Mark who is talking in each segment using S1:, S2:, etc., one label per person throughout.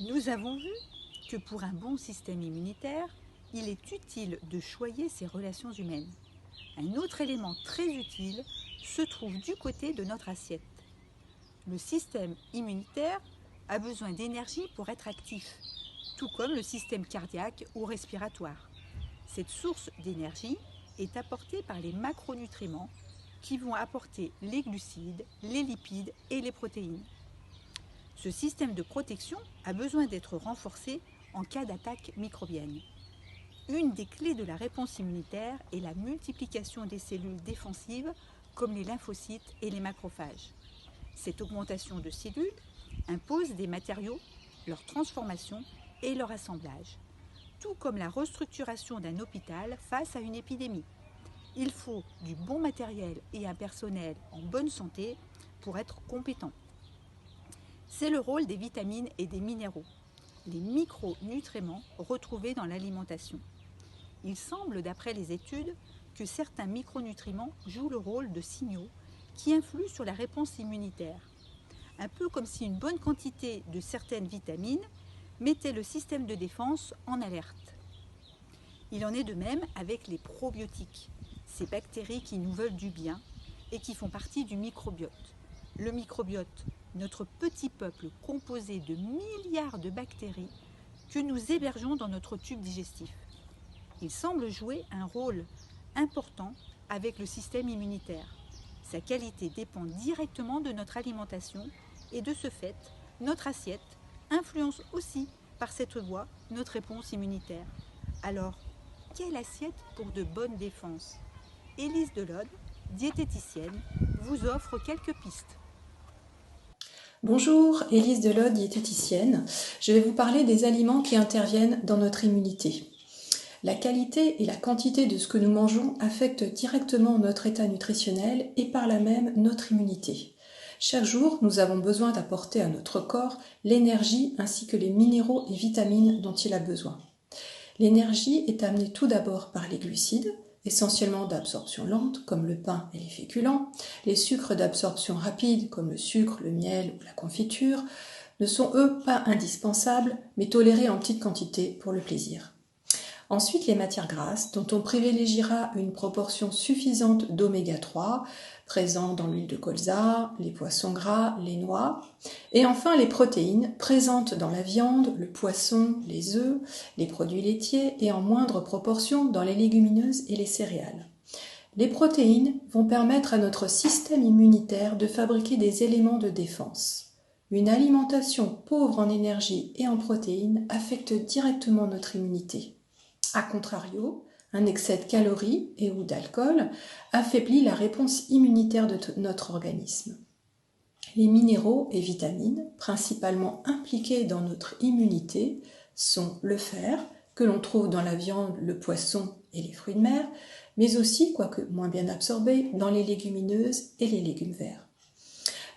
S1: Nous avons vu que pour un bon système immunitaire, il est utile de choyer ses relations humaines. Un autre élément très utile se trouve du côté de notre assiette. Le système immunitaire a besoin d'énergie pour être actif, tout comme le système cardiaque ou respiratoire. Cette source d'énergie est apportée par les macronutriments qui vont apporter les glucides, les lipides et les protéines. Ce système de protection a besoin d'être renforcé en cas d'attaque microbienne. Une des clés de la réponse immunitaire est la multiplication des cellules défensives comme les lymphocytes et les macrophages. Cette augmentation de cellules impose des matériaux, leur transformation et leur assemblage, tout comme la restructuration d'un hôpital face à une épidémie. Il faut du bon matériel et un personnel en bonne santé pour être compétent. C'est le rôle des vitamines et des minéraux, les micronutriments retrouvés dans l'alimentation. Il semble, d'après les études, que certains micronutriments jouent le rôle de signaux qui influent sur la réponse immunitaire. Un peu comme si une bonne quantité de certaines vitamines mettait le système de défense en alerte. Il en est de même avec les probiotiques, ces bactéries qui nous veulent du bien et qui font partie du microbiote. Le microbiote, notre petit peuple composé de milliards de bactéries que nous hébergeons dans notre tube digestif. Il semble jouer un rôle important avec le système immunitaire. Sa qualité dépend directement de notre alimentation et de ce fait, notre assiette influence aussi par cette voie notre réponse immunitaire. Alors, quelle assiette pour de bonnes défenses? Élise Delode, diététicienne, vous offre quelques pistes.
S2: Bonjour, Élise Delode, diététicienne. Je vais vous parler des aliments qui interviennent dans notre immunité. La qualité et la quantité de ce que nous mangeons affectent directement notre état nutritionnel et par là même notre immunité. Chaque jour, nous avons besoin d'apporter à notre corps l'énergie ainsi que les minéraux et vitamines dont il a besoin. L'énergie est amenée tout d'abord par les glucides, essentiellement d'absorption lente comme le pain et les féculents. Les sucres d'absorption rapide comme le sucre, le miel ou la confiture ne sont eux pas indispensables mais tolérés en petite quantité pour le plaisir. Ensuite, les matières grasses, dont on privilégiera une proportion suffisante d'oméga 3, présents dans l'huile de colza, les poissons gras, les noix. Et enfin, les protéines, présentes dans la viande, le poisson, les œufs, les produits laitiers et en moindre proportion dans les légumineuses et les céréales. Les protéines vont permettre à notre système immunitaire de fabriquer des éléments de défense. Une alimentation pauvre en énergie et en protéines affecte directement notre immunité. A contrario, un excès de calories et ou d'alcool affaiblit la réponse immunitaire de notre organisme. Les minéraux et vitamines, principalement impliqués dans notre immunité, sont le fer, que l'on trouve dans la viande, le poisson et les fruits de mer, mais aussi, quoique moins bien absorbé, dans les légumineuses et les légumes verts.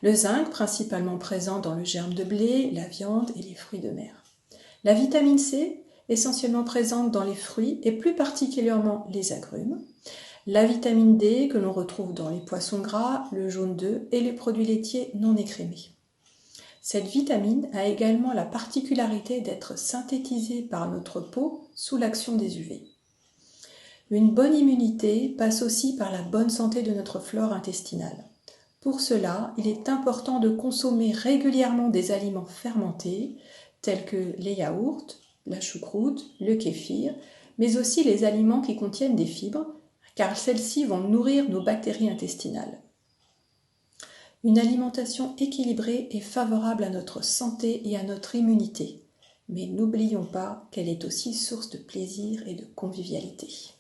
S2: Le zinc, principalement présent dans le germe de blé, la viande et les fruits de mer. La vitamine C, essentiellement présente dans les fruits et plus particulièrement les agrumes. La vitamine D que l'on retrouve dans les poissons gras, le jaune d'œuf et les produits laitiers non écrémés. Cette vitamine a également la particularité d'être synthétisée par notre peau sous l'action des UV. Une bonne immunité passe aussi par la bonne santé de notre flore intestinale. Pour cela, il est important de consommer régulièrement des aliments fermentés tels que les yaourts, la choucroute, le kéfir, mais aussi les aliments qui contiennent des fibres, car celles-ci vont nourrir nos bactéries intestinales. Une alimentation équilibrée est favorable à notre santé et à notre immunité, mais n'oublions pas qu'elle est aussi source de plaisir et de convivialité.